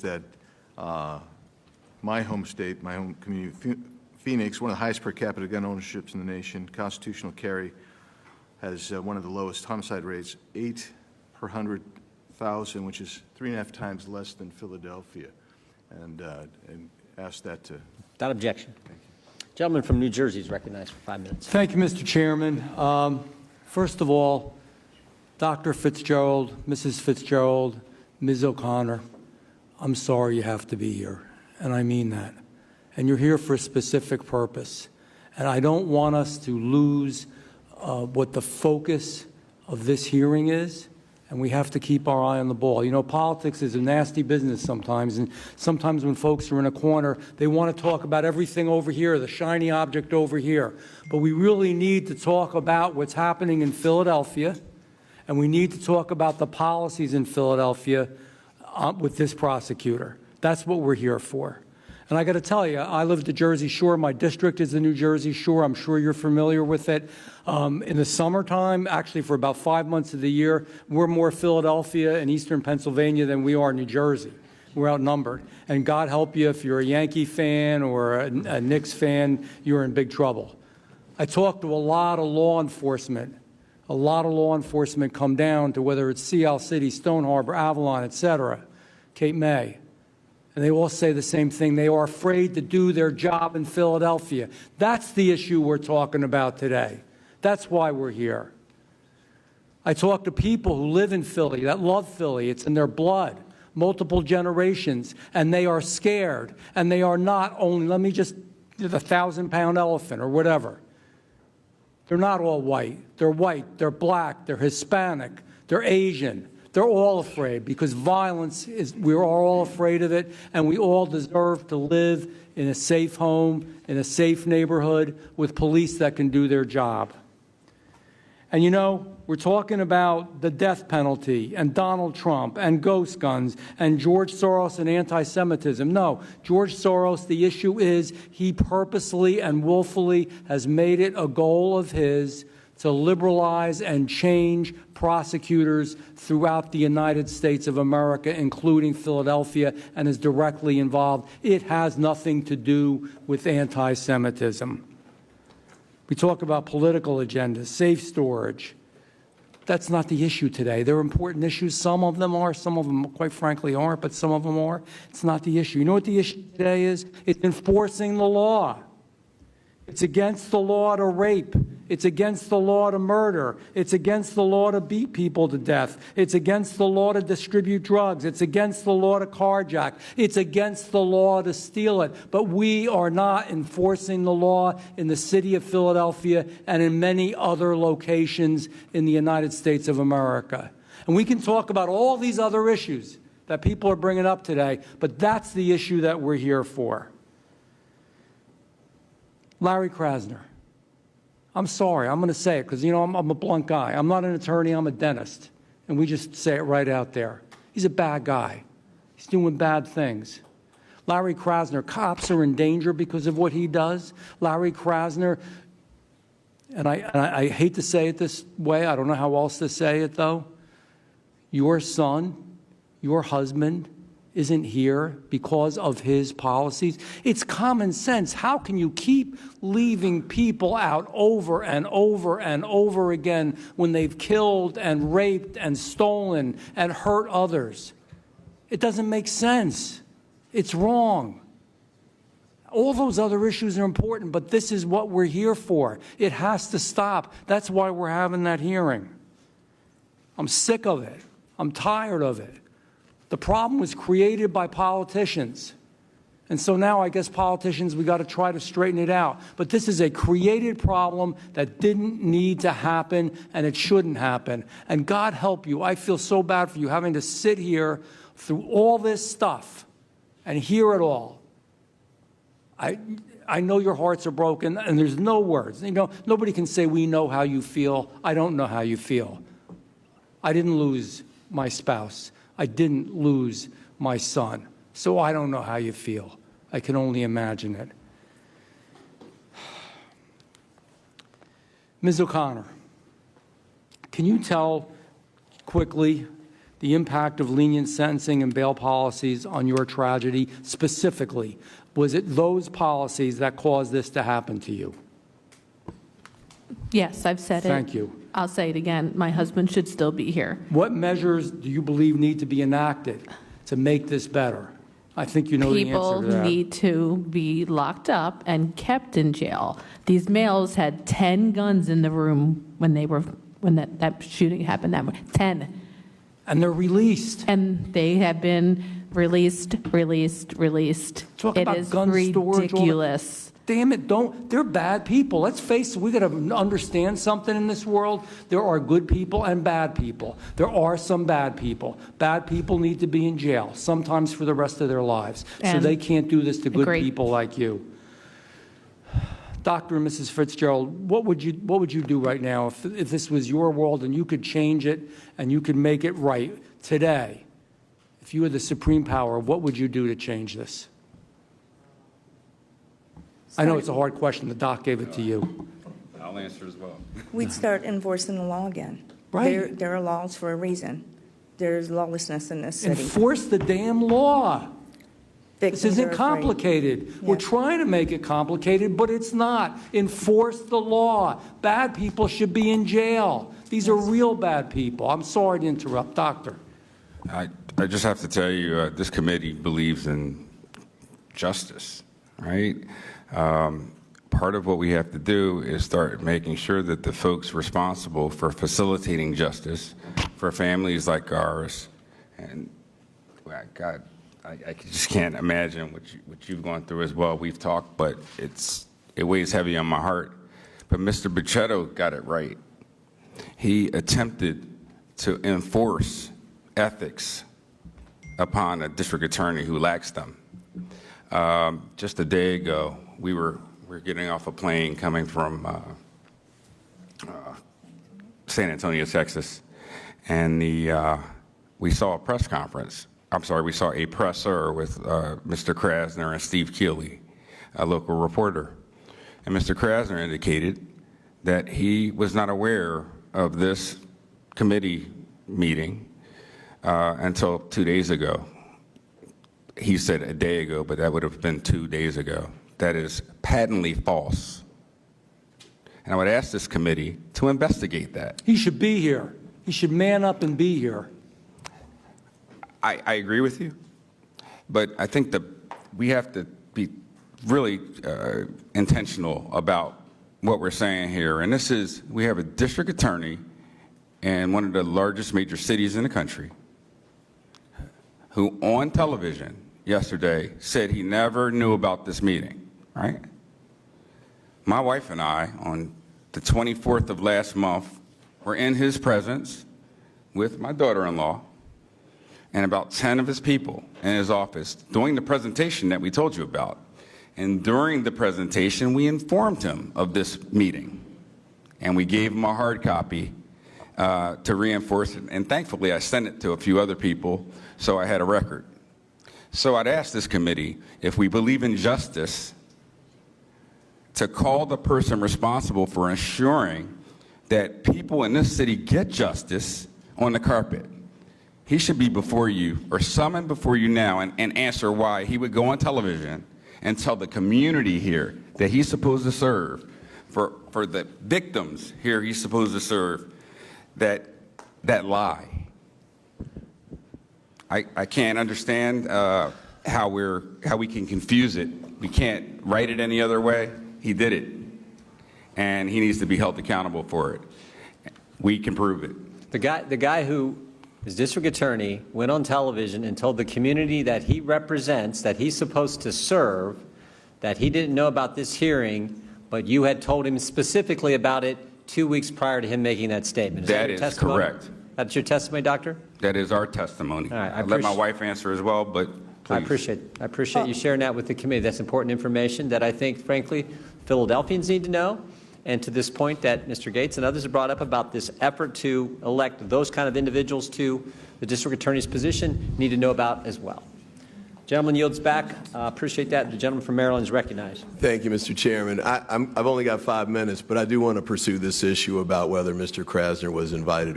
that my home state, my home community, Phoenix, one of the highest per capita gun ownerships in the nation, constitutional carry, has one of the lowest homicide rates, 8 per 100,000, which is 3.5 times less than Philadelphia, and ask that to. Without objection. Thank you. Gentleman from New Jersey is recognized for 5 minutes. Thank you, Mr. Chairman. First of all, Dr. Fitzgerald, Mrs. Fitzgerald, Ms. O'Connor, I'm sorry you have to be here, and I mean that. And you're here for a specific purpose. And I don't want us to lose what the focus of this hearing is, and we have to keep our eye on the ball. You know, politics is a nasty business sometimes, and sometimes when folks are in a corner, they want to talk about everything over here, the shiny object over here. But we really need to talk about what's happening in Philadelphia, and we need to talk about the policies in Philadelphia with this prosecutor. That's what we're here for. And I got to tell you, I live at the Jersey Shore. My district is the New Jersey Shore. I'm sure you're familiar with it. In the summertime, actually for about 5 months of the year, we're more Philadelphia and eastern Pennsylvania than we are New Jersey. We're outnumbered. And God help you, if you're a Yankee fan or a Knicks fan, you're in big trouble. I talked to a lot of law enforcement. A lot of law enforcement come down to whether it's Sea Isle City, Stone Harbor, Avalon, et cetera, Cape May. And they all say the same thing. They are afraid to do their job in Philadelphia. That's the issue we're talking about today. That's why we're here. I talk to people who live in Philly, that love Philly. It's in their blood, multiple generations, and they are scared. And they are not only, let me just, the 1,000-pound elephant or whatever. They're not all white. They're white, they're black, they're Hispanic, they're Asian. They're all afraid because violence is, we're all afraid of it, and we all deserve to live in a safe home, in a safe neighborhood with police that can do their job. And you know, we're talking about the death penalty and Donald Trump and ghost guns and George Soros and anti-Semitism. No, George Soros, the issue is he purposely and willfully has made it a goal of his to liberalize and change prosecutors throughout the United States of America, including Philadelphia, and is directly involved. It has nothing to do with anti-Semitism. We talk about political agendas, safe storage. That's not the issue today. They're important issues. Some of them are, some of them, quite frankly, aren't, but some of them are. It's not the issue. You know what the issue today is? It's enforcing the law. It's against the law to rape. It's against the law to murder. It's against the law to beat people to death. It's against the law to distribute drugs. It's against the law to carjack. It's against the law to steal it. But we are not enforcing the law in the city of Philadelphia and in many other locations in the United States of America. And we can talk about all these other issues that people are bringing up today, but that's the issue that we're here for. Larry Krasner. I'm sorry, I'm going to say it because, you know, I'm a blunt guy. I'm not an attorney, I'm a dentist. And we just say it right out there. He's a bad guy. He's doing bad things. Larry Krasner, cops are in danger because of what he does. Larry Krasner, and I hate to say it this way, I don't know how else to say it though. Your son, your husband, isn't here because of his policies. It's common sense. How can you keep leaving people out over and over and over again when they've killed and raped and stolen and hurt others? It doesn't make sense. It's wrong. All those other issues are important, but this is what we're here for. It has to stop. That's why we're having that hearing. I'm sick of it. I'm tired of it. The problem was created by politicians. And so now I guess politicians, we got to try to straighten it out. But this is a created problem that didn't need to happen, and it shouldn't happen. And God help you. I feel so bad for you having to sit here through all this stuff and hear it all. I know your hearts are broken, and there's no words. You know, nobody can say, we know how you feel. I don't know how you feel. I didn't lose my spouse. I didn't lose my son, so I don't know how you feel. I can only imagine it. Ms. O'Connor, can you tell quickly the impact of lenient sentencing and bail policies on your tragedy specifically. Was it those policies that caused this to happen to you? Yes, I've said it. Thank you. I'll say it again. My husband should still be here. What measures do you believe need to be enacted to make this better? I think you know the People answer to that. need to be locked up and kept in jail. These males had 10 guns in the room when that shooting happened. 10. And they're released. And they have been released. Talk It about is gun storage, all the- ridiculous. Damn it, they're bad people. Let's face it, we got to understand something in this world. There are good people and bad people. There are some bad people. Bad people need to be in jail, sometimes for the rest of their lives. So And they can't do this to good agree. people like you. Dr. and Mrs. Fitzgerald, what would you do right now if this was your world and you could change it and you could make it right today? If you had the supreme power, what would you do to change this? I know it's a hard question. The doc gave it to you. I'll answer as well. We'd start enforcing the law again. Right. There are laws for a reason. There's lawlessness in this city. Enforce the damn law. This Victims are isn't afraid. complicated. We're Yeah. trying to make it complicated, but it's not. Enforce the law. Bad people should be in jail. These are real bad people. I'm sorry to interrupt. Doctor. I just have to tell you, this committee believes in justice, right? Part of what we have to do is start making sure that the folks responsible for facilitating justice for families like ours, and God, I just can't imagine what you've gone through as well. We've talked, but it weighs heavy on my heart. But Mr. Bucchetto got it right. He attempted to enforce ethics upon a district attorney who lacks them. Just a day ago, we were getting off a plane coming from San Antonio, Texas, and we saw a press conference. I'm sorry, we saw a presser with Mr. Krasner and Steve Keeley, a local reporter. And Mr. Krasner indicated that he was not aware of this committee meeting until 2 days ago. He said a day ago, but that would have been 2 days ago. That is patently false. And I would ask this committee to investigate that. He should be here. He should man up and be here. I agree with you, but I think that we have to be really intentional about what we're saying here. And this is, we have a district attorney in one of the largest major cities in the country who on television yesterday said he never knew about this meeting, right? My wife and I, on the 24th of last month, were in his presence with my daughter-in-law and about 10 of his people in his office doing the presentation that we told you about. And during the presentation, we informed him of this meeting. And we gave him a hard copy to reinforce it. And thankfully, I sent it to a few other people, so I had a record. So I'd ask this committee, if we believe in justice, to call the person responsible for ensuring that people in this city get justice on the carpet. He should be before you, or summoned before you now, and answer why he would go on television and tell the community here that he's supposed to serve, for the victims here he's supposed to serve, that lie. I can't understand how we can confuse it. We can't write it any other way. He did it, and he needs to be held accountable for it. We can prove it. The guy who is district attorney went on television and told the community that he represents, that he's supposed to serve, that he didn't know about this hearing, but you had told him specifically about it 2 weeks prior to him making that statement. That your is testimony? correct. That's your testimony, Doctor? That is our testimony. All right, I let my wife answer as well, but please. I appreciate you sharing that with the committee. That's important information that I think, frankly, Philadelphians need to know. And to this point that Mr. Gates and others have brought up about this effort to elect those kind of individuals to the district attorney's position, need to know about as well. Gentleman yields back. Appreciate that. The gentleman from Maryland is recognized. Thank you, Mr. Chairman. I've only got 5 minutes, but I do want to pursue this issue about whether Mr. Krasner was invited